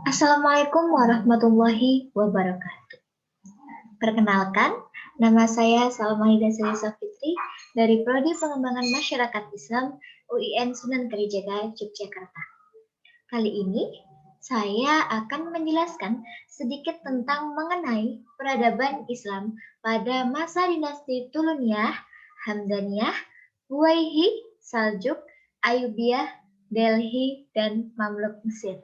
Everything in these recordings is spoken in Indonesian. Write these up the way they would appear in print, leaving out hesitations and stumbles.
Assalamualaikum warahmatullahi wabarakatuh. Perkenalkan, nama saya Salma Hidayah Fitri dari Prodi Pengembangan Masyarakat Islam UIN Sunan Kalijaga, Yogyakarta. Kali ini saya akan menjelaskan sedikit tentang mengenai peradaban Islam pada masa dinasti Tuluniyah, Hamdaniyah, Buwayhih, Saljuk, Ayyubiyah, Delhi, dan Mamluk Mesir.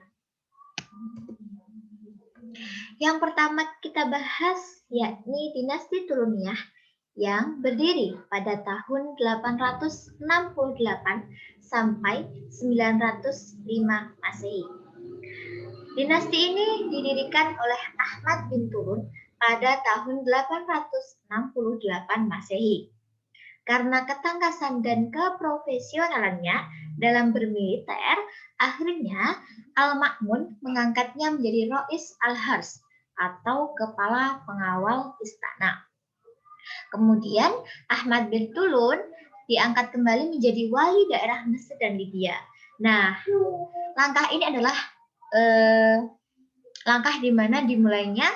Yang pertama kita bahas yakni dinasti Tuluniyah yang berdiri pada tahun 868 sampai 905 Masehi. Dinasti ini didirikan oleh Ahmad bin Tulun pada tahun 868 Masehi. Karena ketangkasan dan keprofesionalannya dalam bermiliter, akhirnya Al-Ma'mun mengangkatnya menjadi Rois Al-Hars atau kepala pengawal istana. Kemudian Ahmad bin Tulun diangkat kembali menjadi wali daerah Mesir dan Libya. Nah, langkah ini adalah langkah di mana dimulainya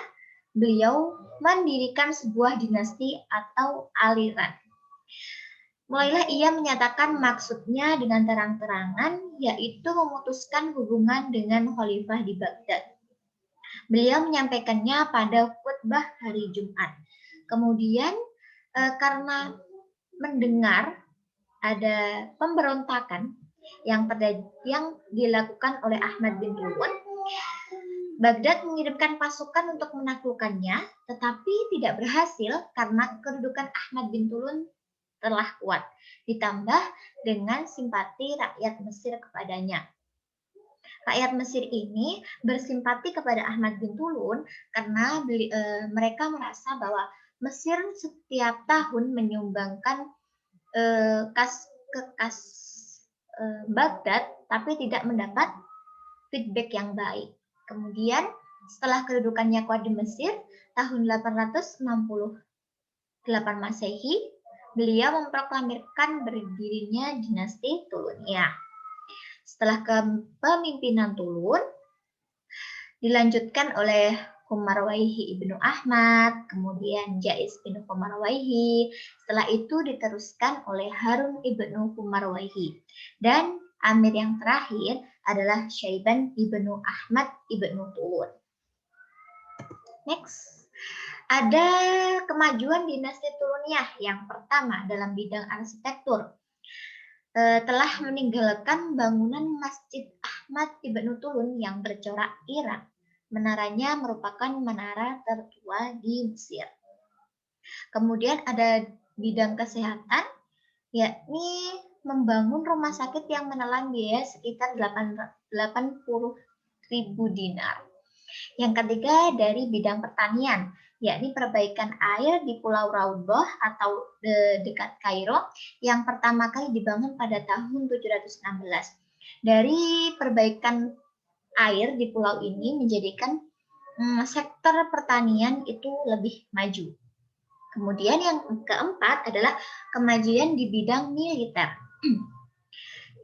beliau mendirikan sebuah dinasti atau aliran. Mulailah ia menyatakan maksudnya dengan terang-terangan, yaitu memutuskan hubungan dengan khalifah di Baghdad. Beliau menyampaikannya pada khutbah hari Jumat. Kemudian karena mendengar ada pemberontakan yang dilakukan oleh Ahmad bin Tulun, Baghdad mengirimkan pasukan untuk menaklukkannya, tetapi tidak berhasil karena kedudukan Ahmad bin Tulun telah kuat, ditambah dengan simpati rakyat Mesir kepadanya. Rakyat Mesir ini bersimpati kepada Ahmad bin Tulun karena mereka merasa bahwa Mesir setiap tahun menyumbangkan kas Baghdad, tapi tidak mendapat feedback yang baik. Kemudian setelah kedudukannya kuat di Mesir, tahun 868 Masehi, beliau memproklamirkan berdirinya dinasti Tuluniyah. Setelah kepemimpinan Tulun, dilanjutkan oleh Humarwaihi ibnu Ahmad, kemudian Jais bin Humarwaihi. Setelah itu diteruskan oleh Harun ibnu Humarwaihi. Dan amir yang terakhir adalah Syaiban ibnu Ahmad ibnu Tulun. Next. Ada kemajuan dinasti Tuluniyah yang pertama dalam bidang arsitektur. Telah meninggalkan bangunan Masjid Ahmad ibnu Tulun yang bercorak Irak. Menaranya merupakan menara tertua di Mesir. Kemudian ada bidang kesehatan, yakni membangun rumah sakit yang menelan biaya sekitar 80.000 dinar. Yang ketiga dari bidang pertanian, yakni perbaikan air di Pulau Raudhah atau dekat Kairo yang pertama kali dibangun pada tahun 716. Dari perbaikan air di pulau ini menjadikan sektor pertanian itu lebih maju. Kemudian yang keempat adalah kemajuan di bidang militer,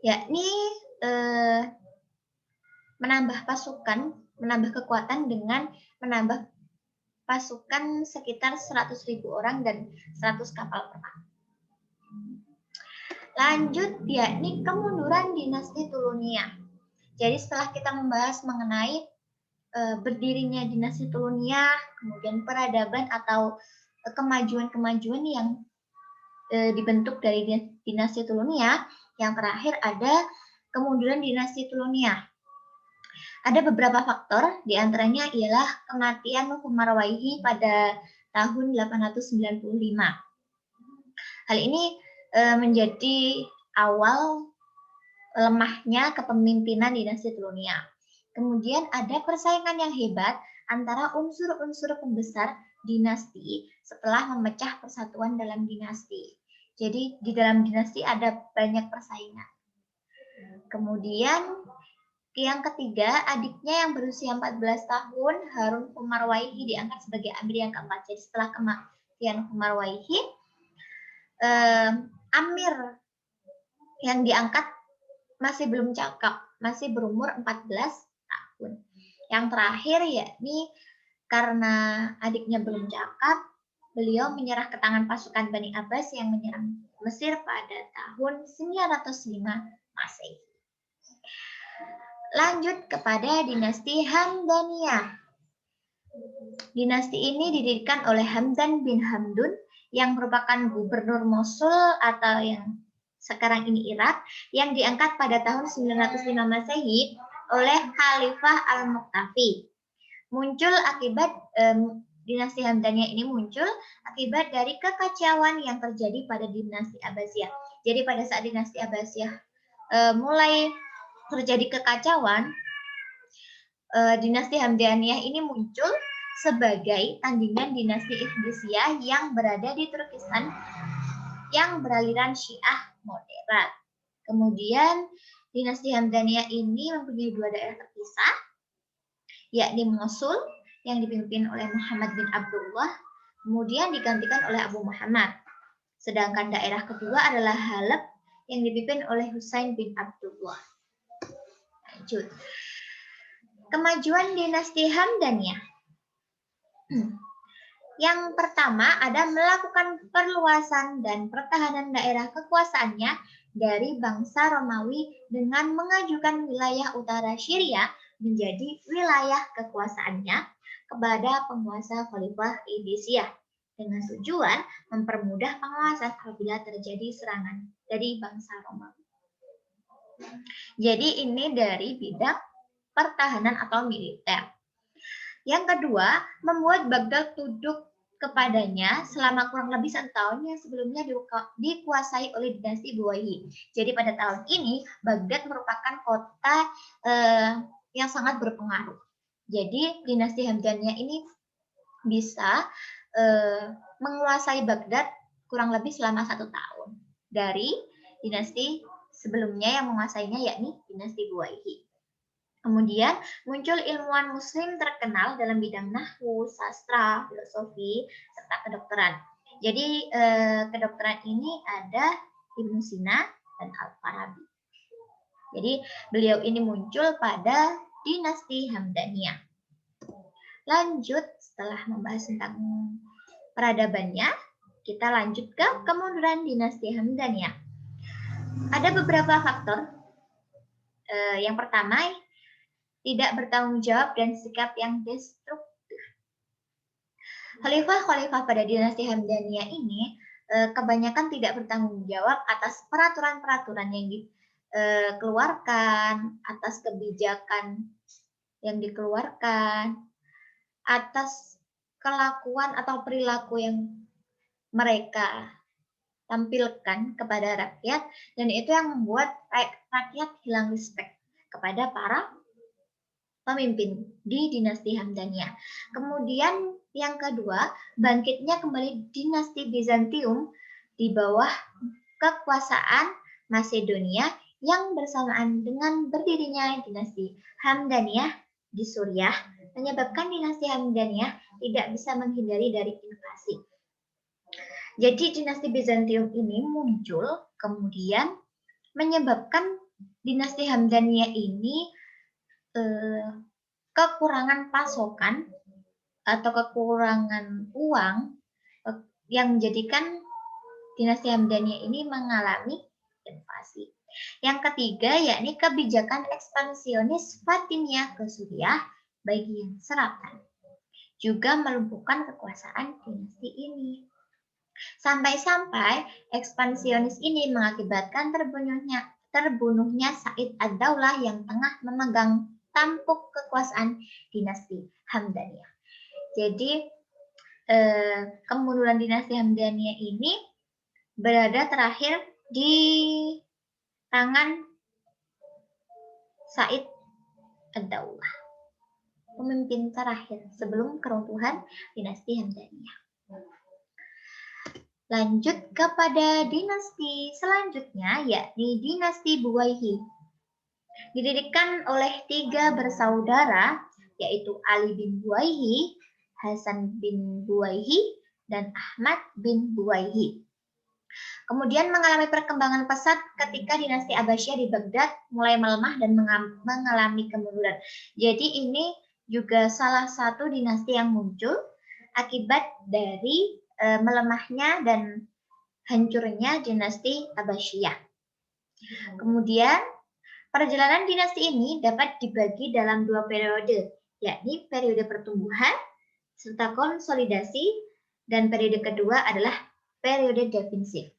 yakni menambah kekuatan dengan menambah pasukan sekitar 100.000 orang dan 100 kapal perang. Lanjut, yakni kemunduran dinasti Tuluniyah. Jadi setelah kita membahas mengenai berdirinya dinasti Tuluniyah, kemudian peradaban atau kemajuan-kemajuan yang dibentuk dari dinasti Tuluniyah, yang terakhir ada kemunduran dinasti Tuluniyah. Ada beberapa faktor, diantaranya ialah kematian Humarwaihi pada tahun 895. Hal ini menjadi awal lemahnya kepemimpinan dinasti Tuluniyah. Kemudian ada persaingan yang hebat antara unsur-unsur pembesar dinasti setelah memecah persatuan dalam dinasti. Jadi di dalam dinasti ada banyak persaingan. Kemudian yang ketiga, adiknya yang berusia 14 tahun, Harun Humarwaihi diangkat sebagai amir yang keempat. Jadi setelah kematian Humarwaihi, amir yang diangkat masih belum cakap, masih berumur 14 tahun. Yang terakhir yakni karena adiknya belum cakap, beliau menyerah ke tangan pasukan Bani Abbas yang menyerang Mesir pada tahun 905 Masehi. Lanjut kepada dinasti Hamdaniyah. Dinasti ini didirikan oleh Hamdan bin Hamdun yang merupakan gubernur Mosul atau yang sekarang ini Irak, yang diangkat pada tahun 905 Masehi oleh Khalifah Al-Muqtafi. Muncul akibat dinasti Hamdaniyah ini muncul akibat dari kekacauan yang terjadi pada dinasti Abbasiyah. Jadi pada saat dinasti Abbasiyah mulai terjadi kekacauan, dinasti Hamdaniyah ini muncul sebagai tandingan dinasti Ikhlisiyah yang berada di Turkistan yang beraliran Syiah moderat. Kemudian dinasti Hamdaniyah ini mempunyai dua daerah terpisah, yakni Mosul yang dipimpin oleh Muhammad bin Abdullah, kemudian digantikan oleh Abu Muhammad. Sedangkan daerah kedua adalah Halab yang dipimpin oleh Husain bin Abdullah. Lanjut. Kemajuan dinasti Hamdaniyah. Yang pertama ada melakukan perluasan dan pertahanan daerah kekuasaannya dari bangsa Romawi dengan mengajukan wilayah utara Syria menjadi wilayah kekuasaannya kepada penguasa Khalifah Abbasiyah dengan tujuan mempermudah pengawasan apabila terjadi serangan dari bangsa Romawi. Jadi ini dari bidang pertahanan atau militer. Yang kedua, membuat Baghdad tunduk kepadanya selama kurang lebih 1 tahun yang sebelumnya dikuasai oleh dinasti Buwayhi. Jadi pada tahun ini, Baghdad merupakan kota yang sangat berpengaruh. Jadi dinasti Hamdaniyah ini bisa menguasai Baghdad kurang lebih selama 1 tahun dari dinasti sebelumnya yang menguasainya, yakni dinasti Buwayhi. Kemudian muncul ilmuwan muslim terkenal dalam bidang nahwu, sastra, filosofi, serta kedokteran. Jadi kedokteran ini ada Ibnu Sina dan Al-Farabi. Jadi beliau ini muncul pada dinasti Hamdaniyah. Lanjut, setelah membahas tentang peradabannya, kita lanjut ke kemunduran dinasti Hamdaniyah. Ada beberapa faktor. Yang pertama, tidak bertanggung jawab dan sikap yang destruktif. Khalifah-khalifah pada dinasti Hamdaniyah ini kebanyakan tidak bertanggung jawab atas peraturan-peraturan yang dikeluarkan, atas kebijakan yang dikeluarkan, atas kelakuan atau perilaku yang mereka tampilkan kepada rakyat, dan itu yang membuat rakyat hilang respect kepada para pemimpin di dinasti Hamdaniyah. Kemudian yang kedua, bangkitnya kembali dinasti Bizantium di bawah kekuasaan Macedonia yang bersamaan dengan berdirinya dinasti Hamdaniyah di Suriah, menyebabkan dinasti Hamdaniyah tidak bisa menghindari dari invasi. Jadi dinasti Bizantium ini muncul kemudian menyebabkan dinasti Hamdaniyah ini kekurangan pasokan atau kekurangan uang yang menjadikan dinasti Hamdaniyah ini mengalami invasi. Yang ketiga yakni kebijakan ekspansionis Fatimiyah ke Suriah bagian selatan juga melumpuhkan kekuasaan dinasti ini. Sampai-sampai ekspansionis ini mengakibatkan terbunuhnya Said ad-Daulah yang tengah memegang tampuk kekuasaan dinasti Hamdaniyah. Jadi kemunduran dinasti Hamdaniyah ini berada terakhir di tangan Said ad-Daulah, pemimpin terakhir sebelum keruntuhan dinasti Hamdaniyah. Lanjut kepada dinasti selanjutnya, yakni dinasti Buwayhi. Didirikan oleh 3 bersaudara, yaitu Ali bin Buwayhi, Hasan bin Buwayhi, dan Ahmad bin Buwayhi. Kemudian mengalami perkembangan pesat ketika dinasti Abbasiyah di Baghdad mulai melemah dan mengalami kemunduran. Jadi ini juga salah satu dinasti yang muncul akibat dari melemahnya dan hancurnya dinasti Abbasiyah. Kemudian perjalanan dinasti ini dapat dibagi dalam 2 periode, yakni periode pertumbuhan serta konsolidasi, dan periode kedua adalah periode defensif.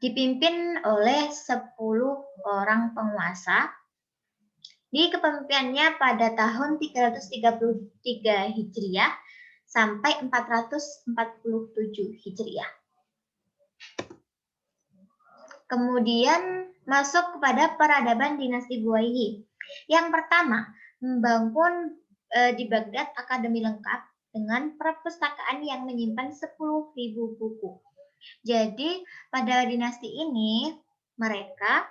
Dipimpin oleh 10 orang penguasa. Di kepemimpinannya pada tahun 333 Hijriah sampai 447 Hijriah. Kemudian masuk kepada peradaban dinasti Buwayhi. Yang pertama, membangun di Baghdad akademi lengkap dengan perpustakaan yang menyimpan 10.000 buku. Jadi pada dinasti ini mereka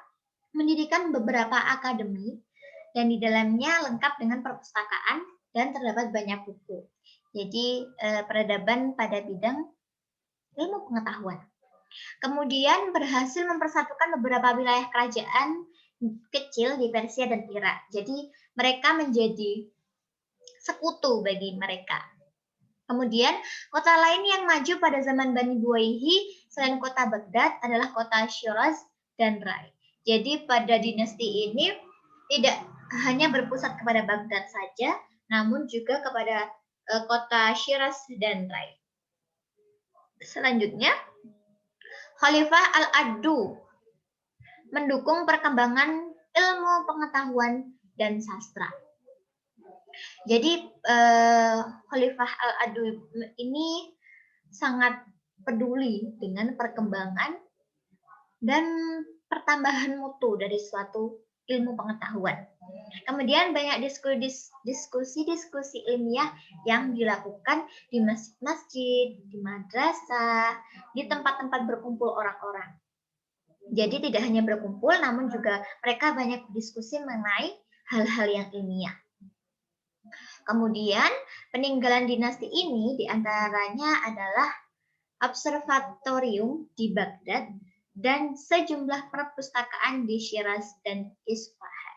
mendirikan beberapa akademi dan di dalamnya lengkap dengan perpustakaan dan terdapat banyak buku. Jadi peradaban pada bidang ilmu pengetahuan. Kemudian berhasil mempersatukan beberapa wilayah kerajaan kecil di Persia dan Irak. Jadi mereka menjadi sekutu bagi mereka. Kemudian kota lain yang maju pada zaman Bani Buwayhi selain kota Baghdad adalah kota Shiraz dan Rai. Jadi pada dinasti ini tidak hanya berpusat kepada Baghdad saja, namun juga kepada kota Shiraz dan Rai. Selanjutnya, Khalifah Al-Addu mendukung perkembangan ilmu pengetahuan dan sastra. Jadi Khalifah Al-Addu ini sangat peduli dengan perkembangan dan pertambahan mutu dari suatu ilmu pengetahuan. Kemudian banyak diskusi-diskusi ilmiah yang dilakukan di masjid-masjid, di madrasah, di tempat-tempat berkumpul orang-orang. Jadi tidak hanya berkumpul, namun juga mereka banyak diskusi mengenai hal-hal yang ilmiah. Kemudian peninggalan dinasti ini diantaranya adalah observatorium di Baghdad dan sejumlah perpustakaan di Shiraz dan Isfahan.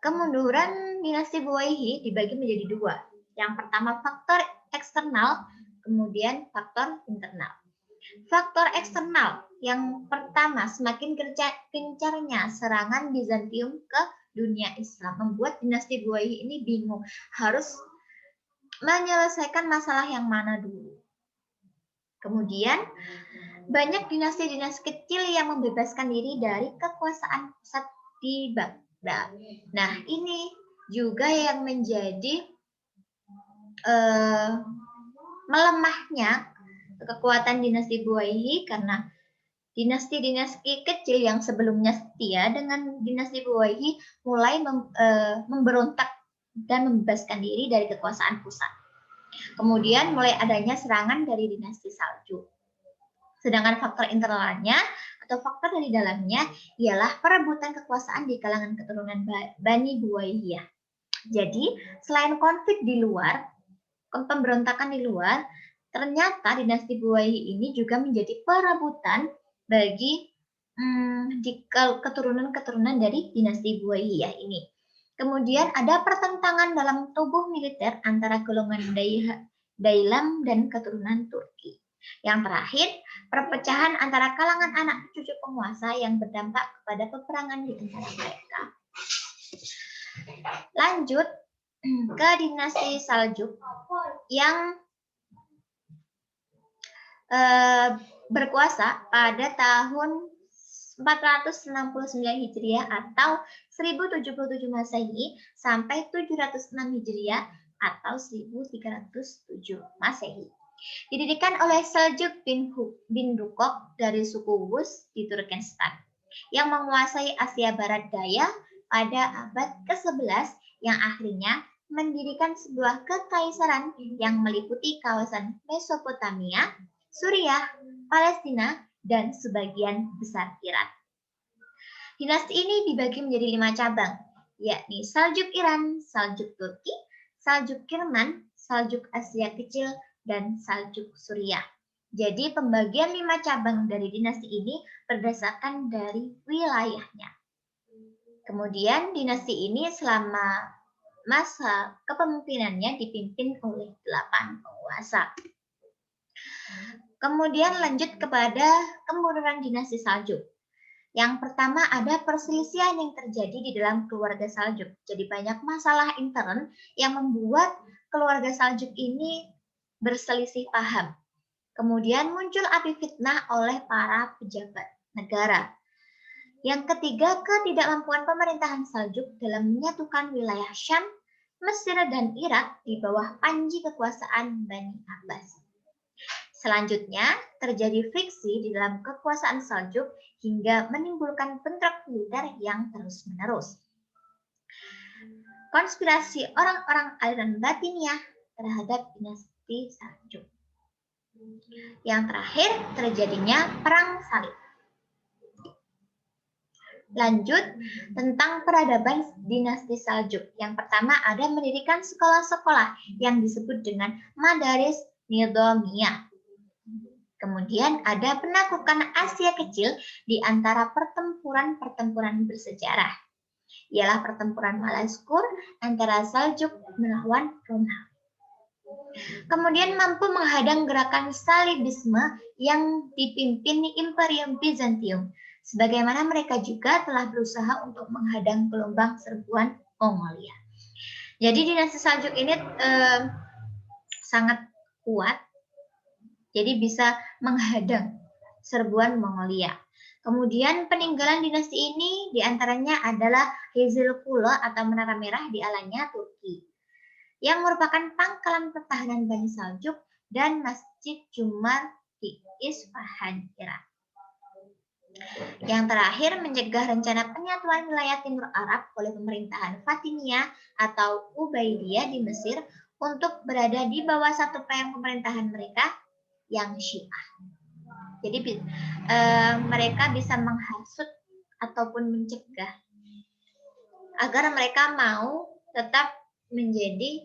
Kemunduran dinasti Buwayhi dibagi menjadi 2. Yang pertama faktor eksternal, kemudian faktor internal. Faktor eksternal yang pertama, semakin gencarnya serangan Bizantium ke dunia Islam membuat dinasti Buwayhi ini bingung harus menyelesaikan masalah yang mana dulu. Kemudian banyak dinasti-dinasti kecil yang membebaskan diri dari kekuasaan pusat di Baghdad. Nah, ini juga yang menjadi melemahnya kekuatan dinasti Buwayhi karena dinasti-dinasti kecil yang sebelumnya setia dengan dinasti Buwayhi mulai memberontak dan membebaskan diri dari kekuasaan pusat. Kemudian mulai adanya serangan dari dinasti Saljuk. Sedangkan faktor internalnya atau faktor dari dalamnya ialah perebutan kekuasaan di kalangan keturunan Bani Buwayyah. Jadi, selain konflik di luar, pemberontakan di luar, ternyata dinasti Buwayhi ini juga menjadi perebutan bagi keturunan-keturunan dari dinasti Buwayyah ini. Kemudian ada pertentangan dalam tubuh militer antara golongan Dailam dan keturunan Turki. Yang terakhir, perpecahan antara kalangan anak cucu penguasa yang berdampak kepada peperangan di antara mereka. Lanjut ke dinasti Saljuk yang berkuasa pada tahun 469 Hijriah atau 1077 Masehi sampai 706 Hijriah atau 1307 Masehi. Didirikan oleh Seljuk bin Dukok dari suku Wus di Turkmenistan yang menguasai Asia Barat Daya pada abad ke-11 yang akhirnya mendirikan sebuah kekaisaran yang meliputi kawasan Mesopotamia, Suriah, Palestina, dan sebagian besar Iran. Dinasti ini dibagi menjadi 5 cabang, yakni Saljuk Iran, Saljuk Turki, Saljuk Kirman, Saljuk Asia Kecil, dan Saljuk Suriah. Jadi pembagian 5 cabang dari dinasti ini berdasarkan dari wilayahnya. Kemudian dinasti ini selama masa kepemimpinannya dipimpin oleh 8 penguasa. Kemudian lanjut kepada kemunduran dinasti Saljuk. Yang pertama ada perselisihan yang terjadi di dalam keluarga Saljuk. Jadi banyak masalah intern yang membuat keluarga Saljuk ini berselisih paham. Kemudian muncul api fitnah oleh para pejabat negara. Yang ketiga, ketidakmampuan pemerintahan Saljuk dalam menyatukan wilayah Syam, Mesir, dan Irak di bawah panji kekuasaan Bani Abbas. Selanjutnya, terjadi friksi di dalam kekuasaan Saljuk hingga menimbulkan bentrok militer yang terus-menerus. Konspirasi orang-orang aliran Batiniyah terhadap dinasti Saljuk. Yang terakhir, terjadinya Perang Salib. Lanjut tentang peradaban dinasti Saljuk. Yang pertama ada mendirikan sekolah-sekolah yang disebut dengan Madaris Nizamiyah. Kemudian ada penaklukan Asia Kecil di antara pertempuran-pertempuran bersejarah. Ialah pertempuran Malaskur antara Saljuk melawan Romawi. Kemudian mampu menghadang gerakan Salibisme yang dipimpin Imperium Bizantium. Sebagaimana mereka juga telah berusaha untuk menghadang gelombang serbuan Mongolia. Jadi dinasti Saljuk ini sangat kuat, jadi bisa menghadang serbuan Mongolia. Kemudian peninggalan dinasti ini diantaranya adalah Hezil Kula atau Menara Merah di Alanya, Turki, yang merupakan pangkalan pertahanan Bani Saljuk, dan Masjid Jumar di Isfahan, Irak. Yang terakhir, mencegah rencana penyatuan wilayah Timur Arab oleh pemerintahan Fatimiyah atau Ubaidiyah di Mesir untuk berada di bawah satu payung pemerintahan mereka yang Syiah. Jadi mereka bisa menghasut ataupun mencegah agar mereka mau tetap menjadi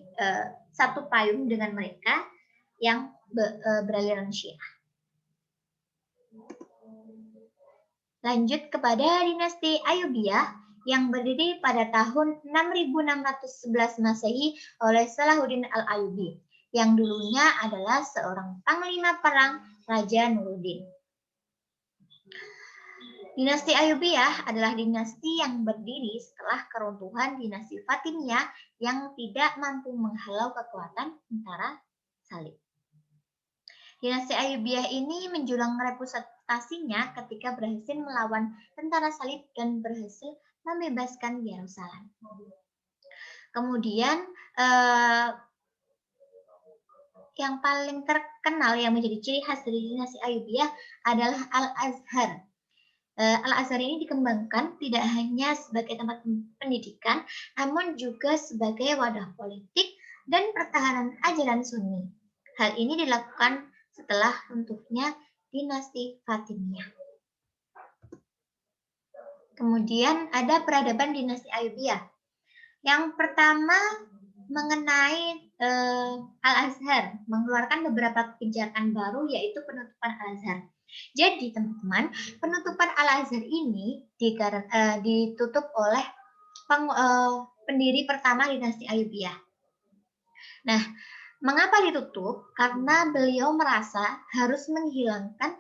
satu payung dengan mereka yang beraliran Syiah. Lanjut kepada dinasti Ayyubiyah yang berdiri pada tahun 6611 Masehi oleh Salahuddin Al-Ayyubi, yang dulunya adalah seorang panglima perang Raja Nuruddin. Dinasti Ayyubiyah adalah dinasti yang berdiri setelah keruntuhan dinasti Fatimiyah yang tidak mampu menghalau kekuatan tentara Salib. Dinasti Ayyubiyah ini menjulang reputasinya ketika berhasil melawan tentara Salib dan berhasil membebaskan Yerusalem. Kemudian yang paling terkenal yang menjadi ciri khas dari dinasti Ayyubiyah adalah Al-Azhar. Al-Azhar ini dikembangkan tidak hanya sebagai tempat pendidikan, namun juga sebagai wadah politik dan pertahanan ajaran Sunni. Hal ini dilakukan setelah runtuhnya dinasti Fatimiyah. Kemudian ada peradaban dinasti Ayyubiyah. Yang pertama mengenai Al-Azhar, mengeluarkan beberapa kebijakan baru yaitu penutupan Al-Azhar. Jadi teman-teman, penutupan Al-Azhar ini ditutup oleh pendiri pertama dinasti Ayyubiyah. Nah, mengapa ditutup? Karena beliau merasa harus menghilangkan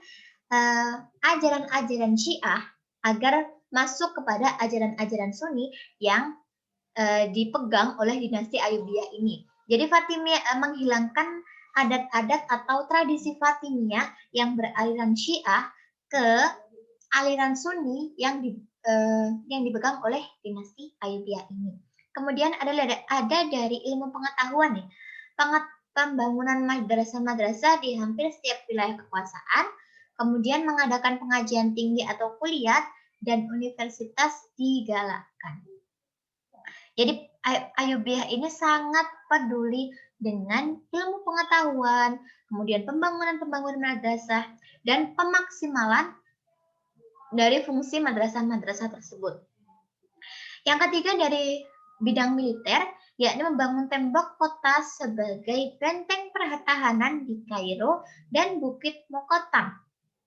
ajaran-ajaran Syiah agar masuk kepada ajaran-ajaran Sunni yang dipegang oleh dinasti Ayyubiyah ini. Jadi Fatimiyah menghilangkan adat-adat atau tradisi Fatimiyah yang beraliran Syiah ke aliran Sunni yang dipegang oleh dinasti Ayyubiyah ini. Kemudian ada dari ilmu pengetahuan nih. Pembangunan madrasah-madrasah di hampir setiap wilayah kekuasaan, kemudian mengadakan pengajian tinggi atau kuliah, dan universitas digalakkan. Jadi Ayyubiyah ini sangat peduli dengan ilmu pengetahuan, kemudian pembangunan madrasah, dan pemaksimalan dari fungsi madrasah-madrasah tersebut. Yang ketiga dari bidang militer, yakni membangun tembok kota sebagai benteng pertahanan di Kairo dan Bukit Mokotam.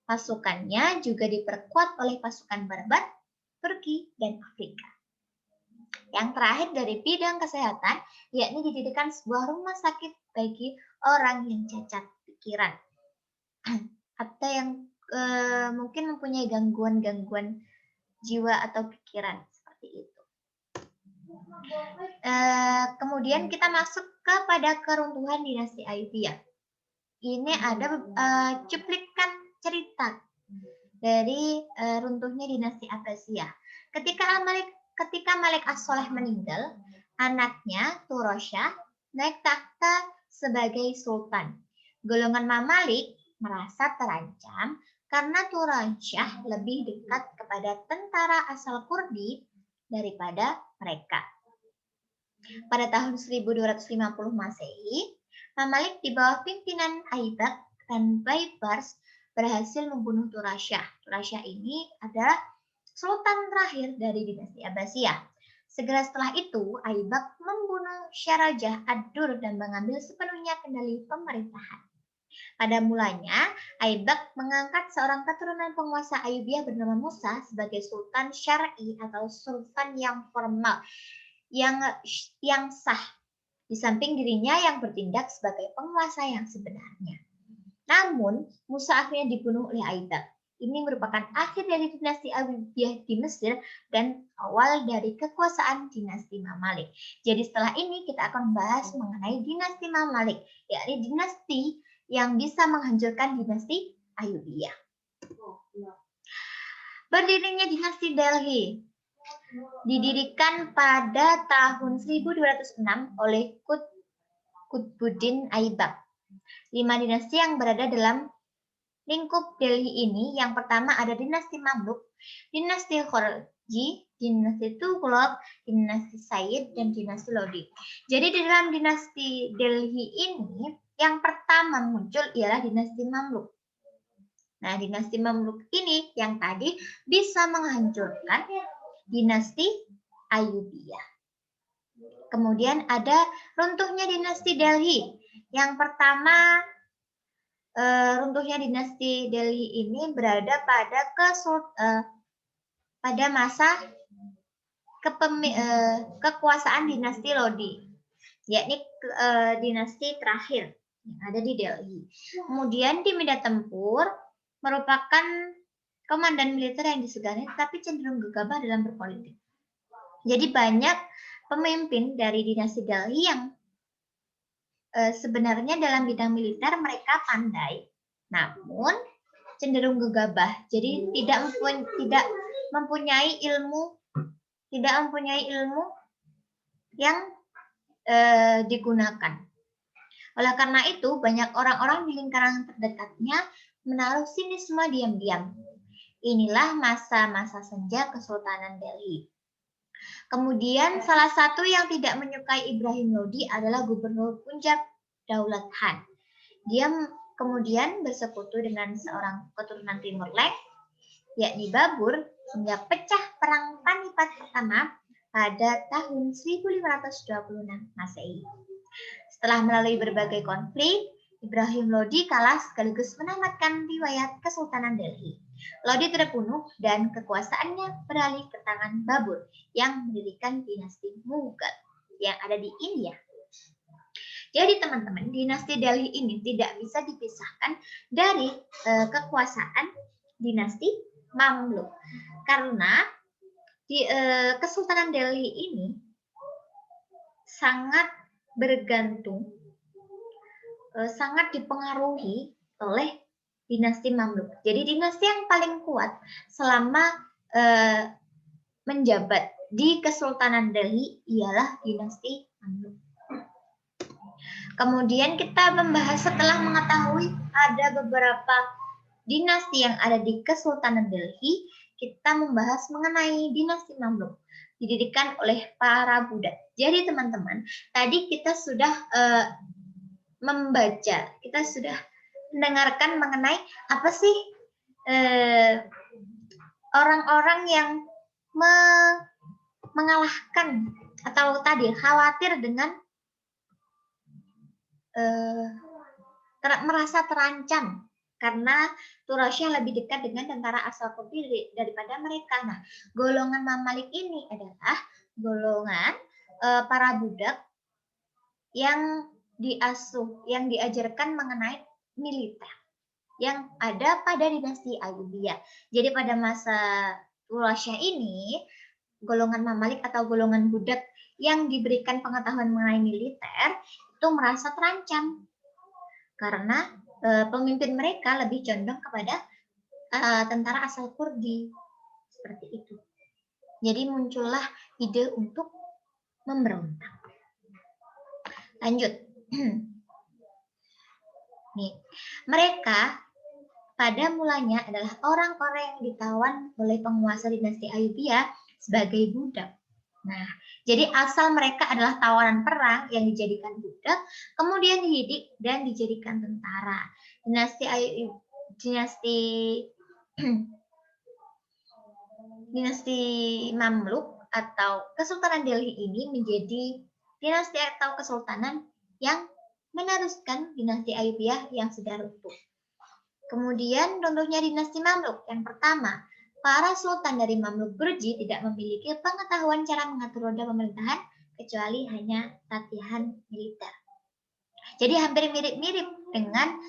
Pasukannya juga diperkuat oleh pasukan Barbar, Turki, dan Afrika. Yang terakhir dari bidang kesehatan, yakni didirikan sebuah rumah sakit bagi orang yang cacat pikiran atau yang mungkin mempunyai gangguan-gangguan jiwa atau pikiran seperti itu. Kemudian kita masuk kepada keruntuhan dinasti Ayyubiyah. Ini ada cuplikan cerita dari runtuhnya dinasti Abbasiyah. Ketika Malik As-Soleh meninggal, anaknya Turosha naik takhta sebagai sultan. Golongan Mamalik merasa terancam karena Turosha lebih dekat kepada tentara asal Kurdi daripada mereka. Pada tahun 1250 Masehi, Mamalik di bawah pimpinan Aibak dan Baibars berhasil membunuh Turasha. Turasha ini adalah sultan terakhir dari dinasti Abbasiyah. Segera setelah itu, Aibak membunuh Syarajah Ad-Dur dan mengambil sepenuhnya kendali pemerintahan. Pada mulanya, Aibak mengangkat seorang keturunan penguasa Ayyubiyah bernama Musa sebagai sultan syar'i atau sultan yang formal, yang sah, di samping dirinya yang bertindak sebagai penguasa yang sebenarnya. Namun, Musa akhirnya dibunuh oleh Aibak. Ini merupakan akhir dari dinasti Ayyubiyah di Mesir dan awal dari kekuasaan dinasti Mamalik. Jadi setelah ini kita akan membahas mengenai dinasti Mamalik, yakni dinasti yang bisa menghancurkan dinasti Ayyubiyah. Berdirinya dinasti Delhi didirikan pada tahun 1206 oleh Qutbuddin Aibak. 5 dinasti yang berada dalam lingkup Delhi ini, yang pertama ada dinasti Mamluk, dinasti Khorji, dinasti Tughlaq, dinasti Sayyid, dan dinasti Lodi. Jadi di dalam dinasti Delhi ini, yang pertama muncul ialah dinasti Mamluk. Nah, dinasti Mamluk ini yang tadi bisa menghancurkan dinasti Ayyubiyah. Kemudian ada runtuhnya dinasti Delhi. Yang pertama, runtuhnya dinasti Delhi ini berada pada masa kekuasaan dinasti Lodi, yakni dinasti terakhir yang ada di Delhi. Kemudian di medan tempur merupakan komandan militer yang disegani tapi cenderung gegabah dalam berpolitik. Jadi banyak pemimpin dari dinasti Delhi yang sebenarnya dalam bidang militer mereka pandai, namun cenderung gegabah. Jadi tidak mempunyai ilmu yang digunakan. Oleh karena itu, banyak orang-orang di lingkaran terdekatnya menaruh sinisme diam-diam. Inilah masa-masa senja Kesultanan Delhi. Kemudian salah satu yang tidak menyukai Ibrahim Lodi adalah Gubernur Punjab Daulat Khan. Dia kemudian bersekutu dengan seorang keturunan Timur Leng, yakni Babur, hingga pecah perang Panipat pertama pada tahun 1526 Masehi. Setelah melalui berbagai konflik, Ibrahim Lodi kalah sekaligus menamatkan riwayat Kesultanan Delhi. Lodi terbunuh dan kekuasaannya beralih ke tangan Babur yang mendirikan dinasti Mughal yang ada di India. Jadi teman-teman, dinasti Delhi ini tidak bisa dipisahkan dari kekuasaan dinasti Mamluk. Karena di Kesultanan Delhi ini sangat bergantung, sangat dipengaruhi oleh dinasti Mamluk. Jadi dinasti yang paling kuat selama menjabat di Kesultanan Delhi ialah dinasti Mamluk. Kemudian kita membahas setelah mengetahui ada beberapa dinasti yang ada di Kesultanan Delhi, kita membahas mengenai dinasti Mamluk didirikan oleh para Buddha. Jadi teman-teman, tadi kita sudah membaca, kita sudah mendengarkan mengenai apa sih orang-orang yang mengalahkan atau tadi khawatir dengan merasa terancam karena Quraisy lebih dekat dengan tentara asal Kurdi daripada mereka. Nah, golongan Mamalik ini adalah golongan para budak yang diasuh, yang diajarkan mengenai militer yang ada pada dinasti Ayyubiyah. Jadi pada masa Quraisy ini, golongan Mamalik atau golongan budak yang diberikan pengetahuan mengenai militer itu merasa terancam karena pemimpin mereka lebih condong kepada tentara asal Kurdi seperti itu. Jadi muncullah ide untuk memberontak. Lanjut. Nih, mereka pada mulanya adalah orang-orang yang ditawan oleh penguasa dinasti Ayyubiyah sebagai budak. Nah, jadi asal mereka adalah tawanan perang yang dijadikan budak, kemudian dididik dan dijadikan tentara. Dinasti Mamluk atau Kesultanan Delhi ini menjadi dinasti atau kesultanan yang meneruskan dinasti Ayyubiyah yang sudah runtuh. Kemudian runtuhnya dinasti Mamluk. Yang pertama, para sultan dari Mamluk Gurji tidak memiliki pengetahuan cara mengatur roda pemerintahan kecuali hanya latihan militer. Jadi hampir mirip-mirip dengan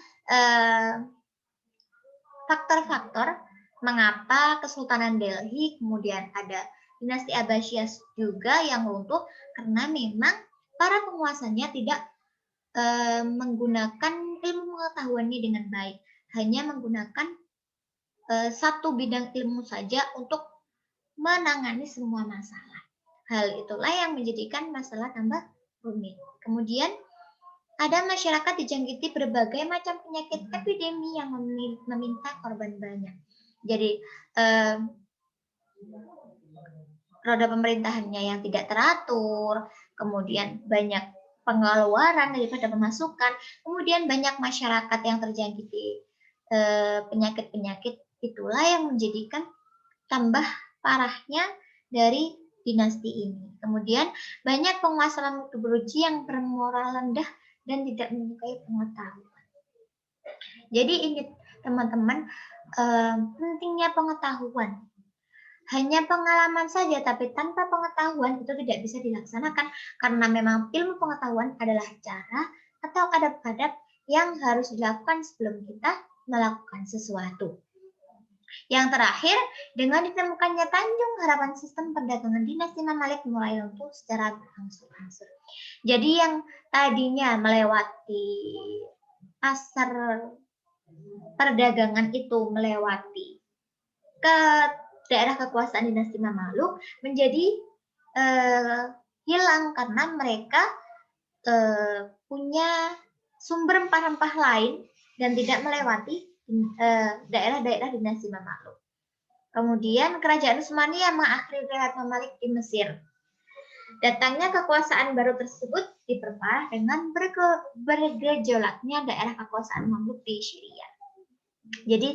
faktor-faktor mengapa Kesultanan Delhi, kemudian ada dinasti Abbasiyah juga yang runtuh karena memang para penguasanya tidak menggunakan ilmu pengetahuannya dengan baik, hanya menggunakan satu bidang ilmu saja untuk menangani semua masalah. Hal itulah yang menjadikan masalah tambah rumit. Kemudian ada masyarakat dijangkiti berbagai macam penyakit epidemi yang meminta korban banyak. Jadi roda pemerintahannya yang tidak teratur, kemudian banyak pengeluaran daripada pemasukan, kemudian banyak masyarakat yang terjangkiti penyakit-penyakit, itulah yang menjadikan tambah parahnya dari dinasti ini. Kemudian banyak penguasa Mamluk Gurji yang bermoral rendah dan tidak menyukai pengetahuan. Jadi ingat teman-teman, pentingnya pengetahuan. Hanya pengalaman saja, tapi tanpa pengetahuan itu tidak bisa dilaksanakan karena memang ilmu pengetahuan adalah cara atau adab-adab yang harus dilakukan sebelum kita melakukan sesuatu. Yang terakhir, dengan ditemukannya Tanjung Harapan, sistem perdagangan dinasti Mamalik mulai runtuh secara berangsur-angsur. Jadi yang tadinya melewati pasar perdagangan itu melewati ke daerah kekuasaan dinasti Mamluk menjadi hilang karena mereka punya sumber rempah-rempah lain dan tidak melewati daerah-daerah dinasti Mamluk. Kemudian kerajaan Utsmaniyah mengakhiri riwayat Mamalik di Mesir. Datangnya kekuasaan baru tersebut diperparah dengan bergejolaknya daerah kekuasaan Mamluk di Syria. Jadi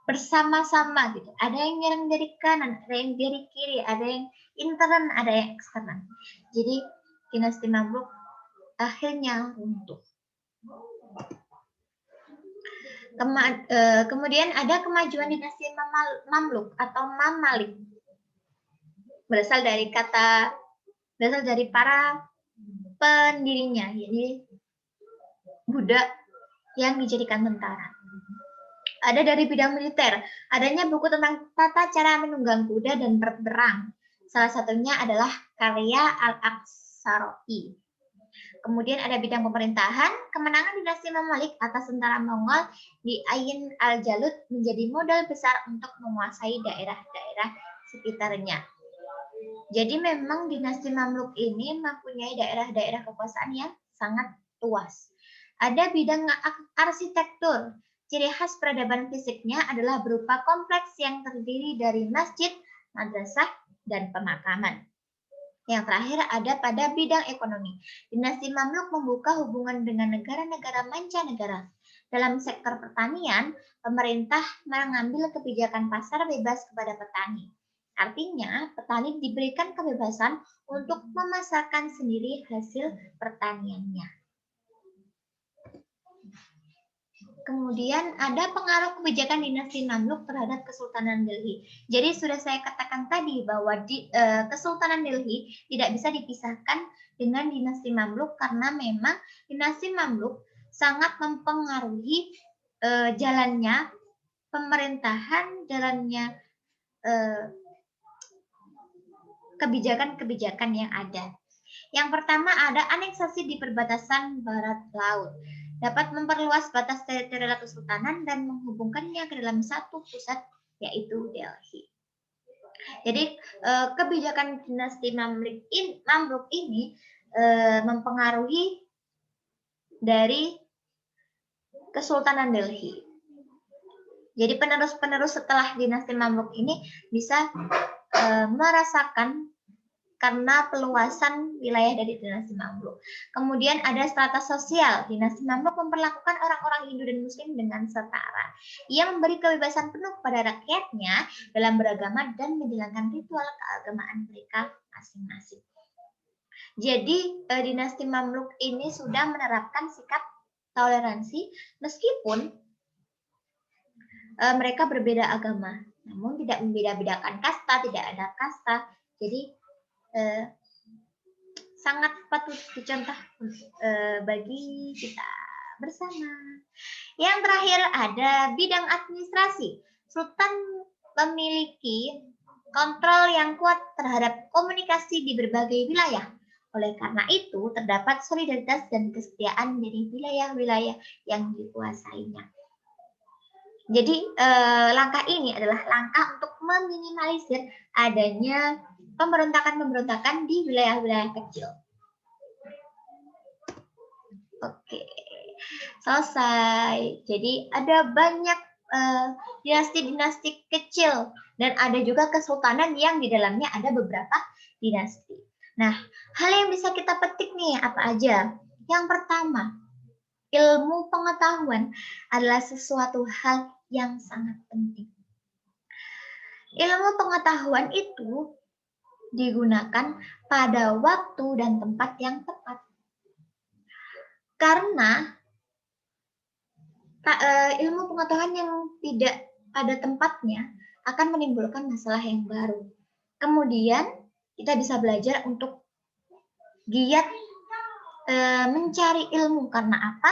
bersama-sama gitu. Ada yang nyerang dari kanan, ada yang dari kiri, ada yang intern, ada yang eksternal. Jadi dinasti Mamluk akhirnya runtuh. Kemudian ada kemajuan dinasti Mamluk atau Mamalik. Berasal dari para pendirinya, jadi budak yang dijadikan tentara. Ada dari bidang militer, adanya buku tentang tata cara menunggang kuda dan berperang. Salah satunya adalah karya Al-Aqsaroi. Kemudian ada bidang pemerintahan, kemenangan dinasti Mamalik atas tentara Mongol di Ain al-Jalut menjadi modal besar untuk menguasai daerah-daerah sekitarnya. Jadi memang dinasti Mamluk ini mempunyai daerah-daerah kekuasaan yang sangat luas. Ada bidang arsitektur. Ciri khas peradaban fisiknya adalah berupa kompleks yang terdiri dari masjid, madrasah, dan pemakaman. Yang terakhir ada pada bidang ekonomi. Dinasti Mamluk membuka hubungan dengan negara-negara mancanegara. Dalam sektor pertanian, pemerintah mengambil kebijakan pasar bebas kepada petani. Artinya, petani diberikan kebebasan untuk memasarkan sendiri hasil pertaniannya. Kemudian ada pengaruh kebijakan dinasti Mamluk terhadap Kesultanan Delhi. Jadi sudah saya katakan tadi bahwa Kesultanan Delhi tidak bisa dipisahkan dengan dinasti Mamluk karena memang dinasti Mamluk sangat mempengaruhi jalannya pemerintahan, jalannya kebijakan-kebijakan yang ada. Yang pertama ada aneksasi di perbatasan barat laut. Dapat memperluas batas teritorial kesultanan dan menghubungkannya ke dalam satu pusat, yaitu Delhi. Jadi kebijakan dinasti Mamluk ini mempengaruhi dari Kesultanan Delhi. Jadi penerus-penerus setelah dinasti Mamluk ini bisa merasakan karena peluasan wilayah dari dinasti Mamluk. Kemudian ada strata sosial. Dinasti Mamluk memperlakukan orang-orang Hindu dan Muslim dengan setara. Ia memberi kebebasan penuh kepada rakyatnya dalam beragama dan menjalankan ritual keagamaan mereka masing-masing. Jadi dinasti Mamluk ini sudah menerapkan sikap toleransi meskipun mereka berbeda agama, namun tidak membeda-bedakan kasta, tidak ada kasta. Jadi sangat patut dicontoh bagi kita bersama. Yang terakhir ada bidang administrasi. Sultan memiliki kontrol yang kuat terhadap komunikasi di berbagai wilayah. Oleh karena itu, terdapat solidaritas dan kesetiaan dari wilayah-wilayah yang dikuasainya. Jadi, langkah ini adalah langkah untuk meminimalisir adanya pemberontakan-pemberontakan di wilayah-wilayah kecil. Oke, selesai. Jadi ada banyak dinasti-dinasti kecil dan ada juga kesultanan yang di dalamnya ada beberapa dinasti. Nah, hal yang bisa kita petik nih apa aja? Yang pertama, ilmu pengetahuan adalah sesuatu hal yang sangat penting. Ilmu pengetahuan itu digunakan pada waktu dan tempat yang tepat. Karena ilmu pengetahuan yang tidak pada tempatnya akan menimbulkan masalah yang baru. Kemudian kita bisa belajar untuk giat mencari ilmu. Karena apa?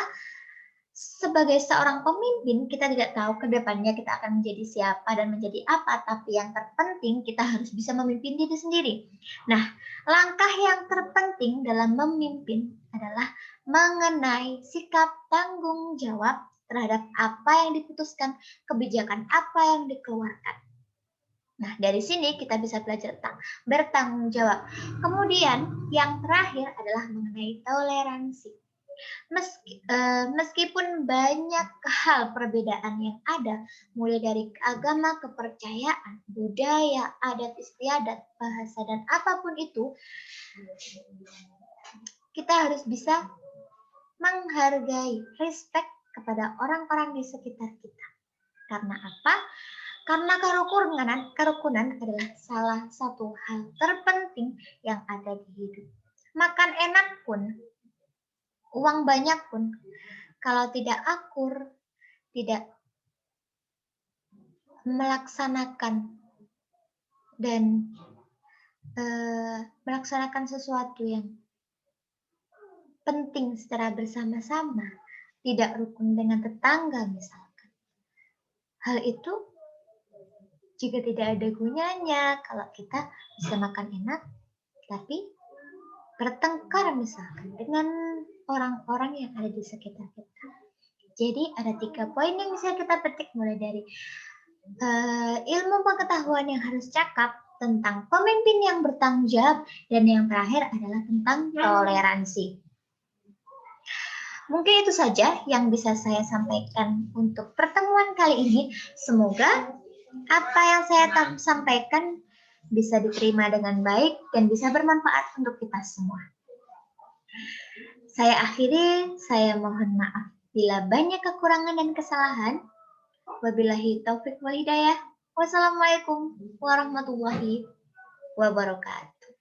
Sebagai seorang pemimpin, kita tidak tahu ke depannya kita akan menjadi siapa dan menjadi apa, tapi yang terpenting kita harus bisa memimpin diri sendiri. Nah, langkah yang terpenting dalam memimpin adalah mengenai sikap tanggung jawab terhadap apa yang diputuskan, kebijakan apa yang dikeluarkan. Nah, dari sini kita bisa belajar tentang bertanggung jawab. Kemudian, yang terakhir adalah mengenai toleransi. Meskipun banyak hal perbedaan yang ada, mulai dari agama, kepercayaan, budaya, adat istiadat, bahasa, dan apapun itu, kita harus bisa menghargai, respect kepada orang-orang di sekitar kita. Karena apa? Karena kerukunan adalah salah satu hal terpenting yang ada di hidup. Makan enak pun, uang banyak pun, kalau tidak akur, tidak melaksanakan dan melaksanakan sesuatu yang penting secara bersama-sama, tidak rukun dengan tetangga misalkan. Hal itu juga tidak ada gunanya kalau kita bisa makan enak, tapi bertengkar misalkan dengan orang-orang yang ada di sekitar kita. Jadi ada 3 poin yang bisa kita petik, mulai dari ilmu pengetahuan yang harus cakap, tentang pemimpin yang bertanggung jawab, dan yang terakhir adalah tentang toleransi. Mungkin itu saja yang bisa saya sampaikan untuk pertemuan kali ini. Semoga apa yang saya sampaikan bisa diterima dengan baik dan bisa bermanfaat untuk kita semua. Saya akhiri, saya mohon maaf bila banyak kekurangan dan kesalahan. Wabillahi taufik wal hidayah. Wassalamualaikum warahmatullahi wabarakatuh.